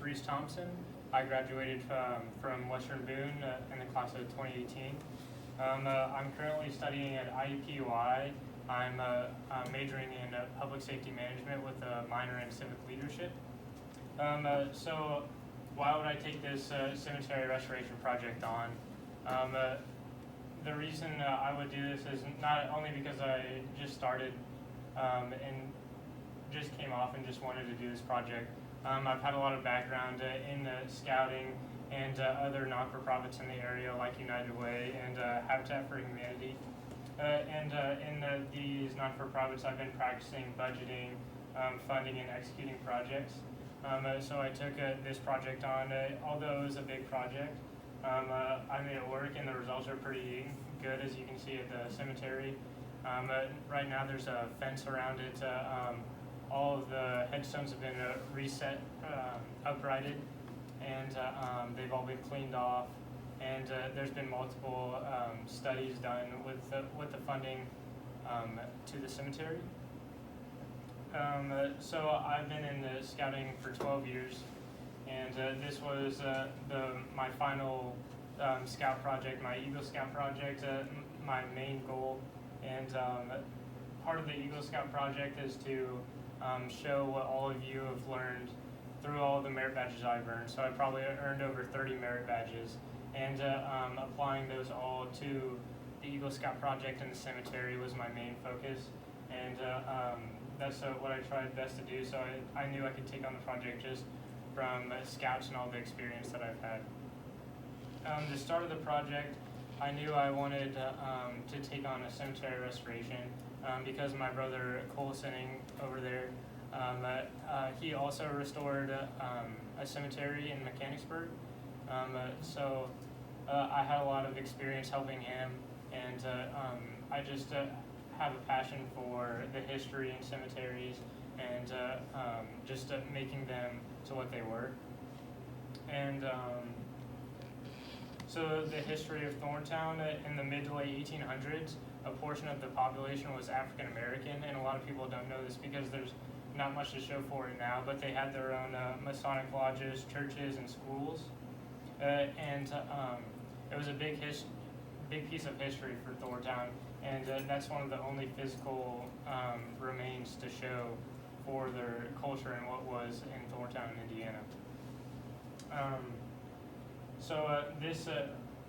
Reese Thompson. I graduated from Western Boone in the class of 2018. I'm currently studying at IUPUI. I'm majoring in public safety management with a minor in civic leadership. So why would I take this cemetery restoration project on? The reason I would do this is not only because I just started and just came off and just wanted to do this project. I've had a lot of background in scouting and other not-for-profits in the area like United Way and Habitat for Humanity. In these not-for-profits, I've been practicing budgeting, funding, and executing projects. So I took this project on. Although it was a big project, I made it work, and the results are pretty good, as you can see at the cemetery. Right now, there's a fence around it. All of the headstones have been reset, uprighted, and they've all been cleaned off. And there's been multiple studies done with the funding to the cemetery. So I've been in the scouting for 12 years, and this was my final scout project, my Eagle Scout project, my main goal. And part of the Eagle Scout project is to show what all of you have learned through all the merit badges I've earned. So I probably earned over 30 merit badges, and applying those all to the Eagle Scout project in the cemetery was my main focus. And that's what I tried best to do, so I knew I could take on the project just from scouts and all the experience that I've had. The start of the project, I knew I wanted to take on a cemetery restoration because my brother Cole Sinning over there, he also restored a cemetery in Mechanicsburg. So I had a lot of experience helping him, and I just have a passion for the history in cemeteries and just making them to what they were. And so the history of Thorntown, in the mid to late 1800s, a portion of the population was African American, and a lot of people don't know this because there's not much to show for it now, but they had their own Masonic lodges, churches, and schools. And it was a big piece of history for Thorntown, and that's one of the only physical remains to show for their culture and what was in Thorntown, Indiana. This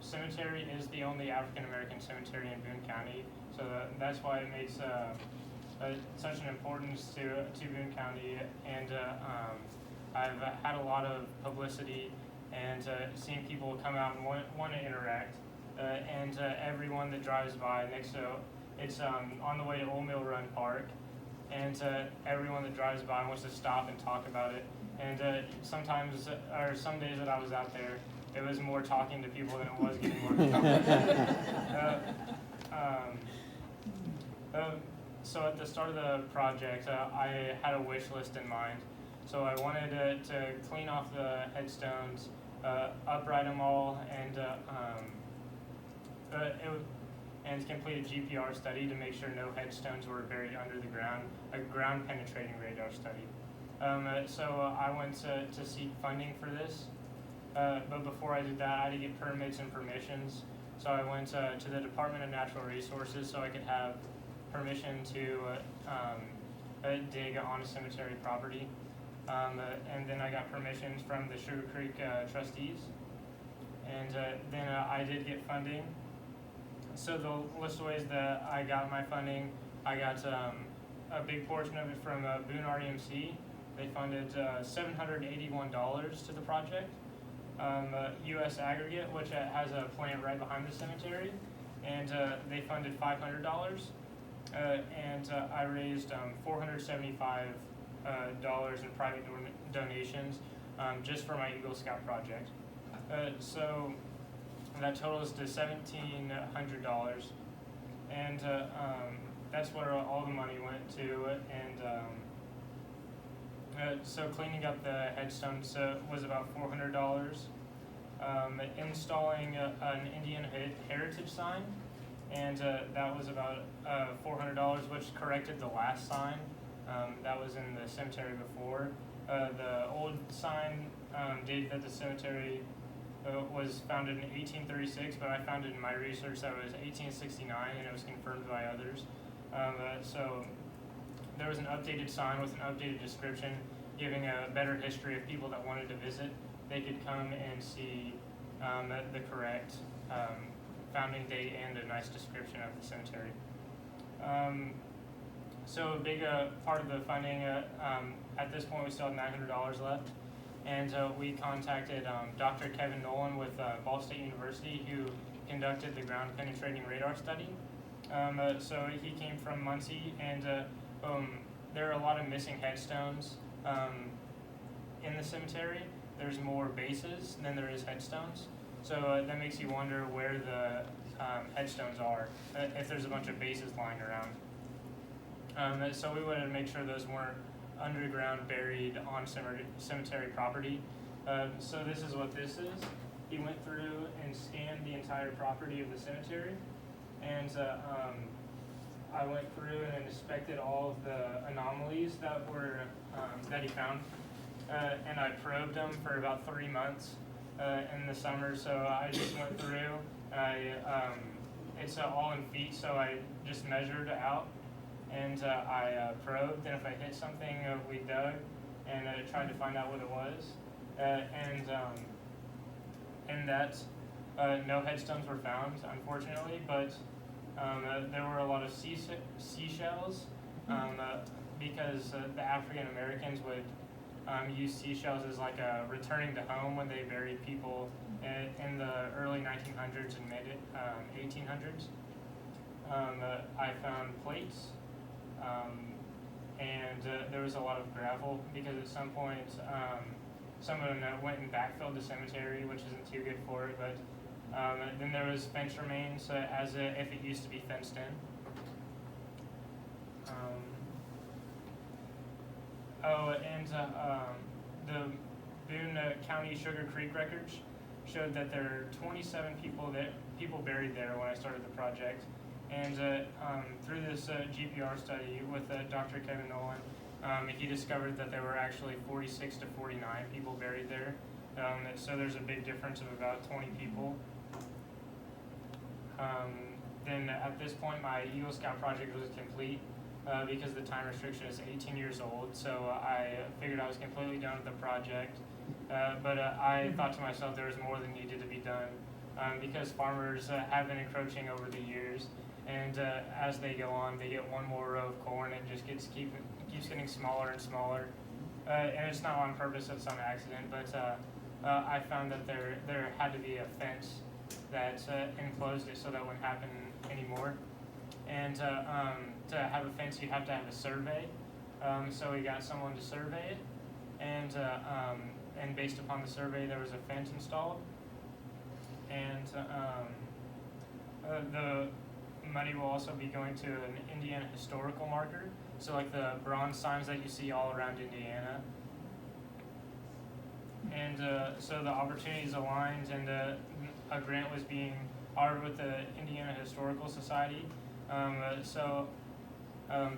cemetery is the only African American cemetery in Boone County, so that's why it makes such an importance to Boone County. And I've had a lot of publicity and seen people come out and want to interact. And everyone that drives by next to it's on the way to Old Mill Run Park, and everyone that drives by wants to stop and talk about it. And sometimes, or some days that I was out there, it was more talking to people than it was getting more So at the start of the project, I had a wish list in mind. So I wanted to clean off the headstones, upright them all, and complete a GPR study to make sure no headstones were buried under the ground, a ground penetrating radar study. So I went to seek funding for this, but before I did that, I had to get permits and permissions. So I went to the Department of Natural Resources so I could have permission to dig on a cemetery property. And then I got permissions from the Sugar Creek trustees. And then I did get funding. So the list of ways that I got my funding, I got a big portion of it from Boone REMC. They funded $781 to the project. U.S. Aggregate, which has a plant right behind the cemetery, and they funded $500. And I raised $475 in private donations just for my Eagle Scout project. So that totals to $1,700, and that's where all the money went to. And so cleaning up the headstones was about $400. Installing an Indian heritage sign, and that was about $400, which corrected the last sign that was in the cemetery before. The old sign date that the cemetery was founded in 1836, but I found in my research that it was 1869, and it was confirmed by others. So there was an updated sign with an updated description giving a better history of people that wanted to visit. They could come and see the correct founding date and a nice description of the cemetery. So a big part of the funding, at this point we still have $900 left. And we contacted Dr. Kevin Nolan with Ball State University, who conducted the ground penetrating radar study. So he came from Muncie, and there are a lot of missing headstones in the cemetery. There's more bases than there is headstones. So that makes you wonder where the headstones are, if there's a bunch of bases lying around. So we wanted to make sure those weren't underground buried on cemetery property. So this is what this is. He went through and scanned the entire property of the cemetery, and I went through and inspected all of the anomalies that were that he found, and I probed them for about 3 months in the summer. So I just went through. It's all in feet, so I just measured out. And I probed, and if I hit something, we dug and tried to find out what it was. And that no headstones were found, unfortunately, but there were a lot of seashells because the African Americans would use seashells as like a returning to home when they buried people in the early 1900s and mid 1800s. I found plates. And there was a lot of gravel because at some point someone went and backfilled the cemetery, which isn't too good for it. But then there was fence remains as if it used to be fenced in. The Boone County Sugar Creek records showed that there are 27 people buried there when I started the project. And through this GPR study with Dr. Kevin Nolan, he discovered that there were actually 46 to 49 people buried there. So there's a big difference of about 20 people. Then at this point, my Eagle Scout project was complete because the time restriction is 18 years old. So I figured I was completely done with the project. But I thought to myself there was more that needed to be done because farmers have been encroaching over the years. And as they go on, they get one more row of corn, and it just keeps getting smaller and smaller. And it's not on purpose; it's on accident. But I found that there had to be a fence that enclosed it, so that wouldn't happen anymore. And to have a fence, you have to have a survey. So we got someone to survey it, and based upon the survey, there was a fence installed. And the money will also be going to an Indiana historical marker, so like the bronze signs that you see all around Indiana. And so the opportunities aligned, and a grant was being offered with the Indiana Historical Society.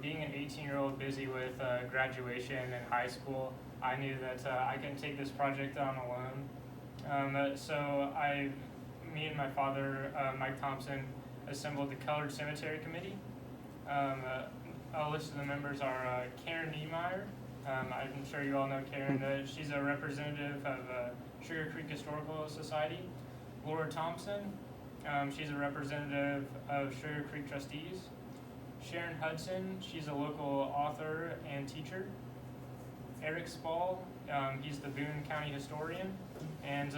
Being an 18-year-old busy with graduation and high school, I knew that I couldn't take this project on alone. Me and my father, Mike Thompson, assembled the Colored Cemetery Committee. A list of the members are Karen Niemeyer. I'm sure you all know Karen. She's a representative of Sugar Creek Historical Society. Laura Thompson. She's a representative of Sugar Creek Trustees. Sharon Hudson. She's a local author and teacher. Eric Spall. He's the Boone County historian. And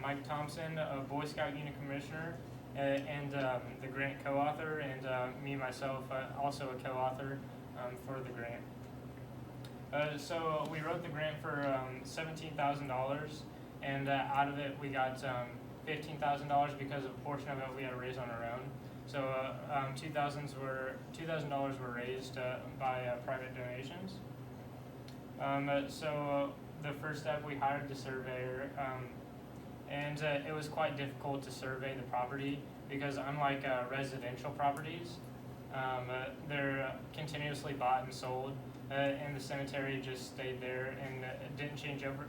Mike Thompson, a Boy Scout unit commissioner, and the grant co-author, and me myself, also a co-author for the grant. So we wrote the grant for $17,000, and out of it we got $15,000 because a portion of it we had to raise on our own. So $2,000 were raised by private donations. The first step, we hired the surveyor, and it was quite difficult to survey the property because unlike residential properties, they're continuously bought and sold. and the cemetery just stayed there and didn't change over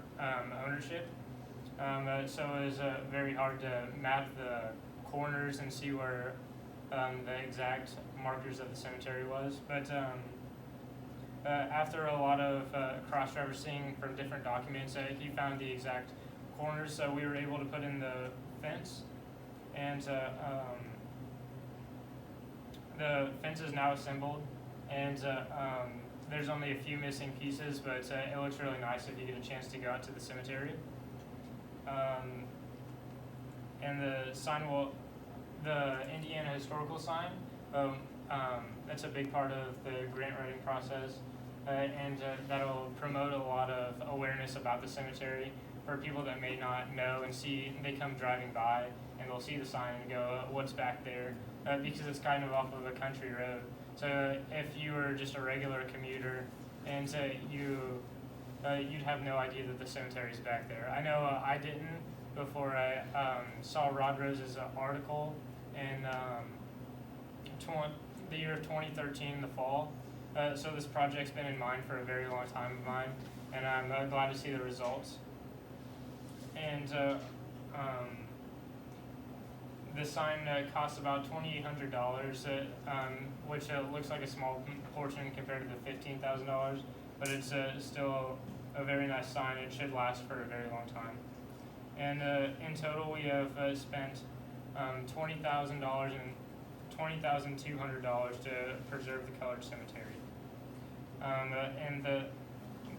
ownership. So it was very hard to map the corners and see where the exact markers of the cemetery was. But after a lot of cross-referencing from different documents, he found the exact corners, so we were able to put in the fence. And the fence is now assembled, and there's only a few missing pieces, but it looks really nice if you get a chance to go out to the cemetery. And the sign the Indiana historical sign, that's a big part of the grant writing process, and that'll promote a lot of awareness about the cemetery for people that may not know and see. They come driving by and they'll see the sign and go, what's back there? Because it's kind of off of a country road. So if you were just a regular commuter and you'd have no idea that the cemetery is back there. I know I didn't before I saw Rod Rose's article in the year of 2013, the fall. So this project's been in mind for a very long time of mine, and I'm glad to see the results. And the sign costs about $2,800, which looks like a small portion compared to the $15,000, but it's still a very nice sign. It should last for a very long time. And in total, we have spent $20,200 to preserve the colored cemetery. And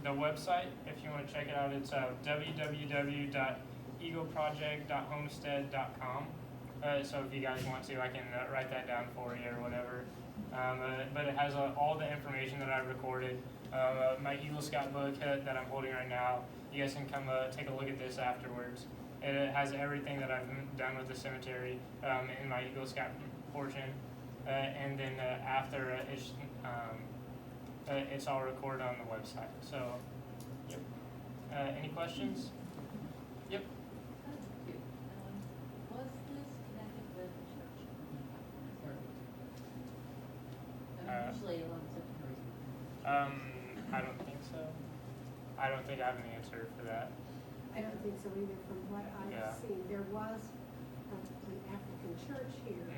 the website, if you want to check it out, it's www.eagleproject.homestead.com. So if you guys want to, I can write that down for you or whatever. But it has all the information that I recorded. My Eagle Scout book that I'm holding right now, you guys can come take a look at this afterwards. It has everything that I've done with the cemetery in my Eagle Scout portion. And then after it's all recorded on the website. So, yep. Any questions? Yep. Was this connected with the church? Usually a lot of cemeteries. I don't think so. I don't think I have an answer for that. I don't think so either from what I've Yeah. seen. There was an African church here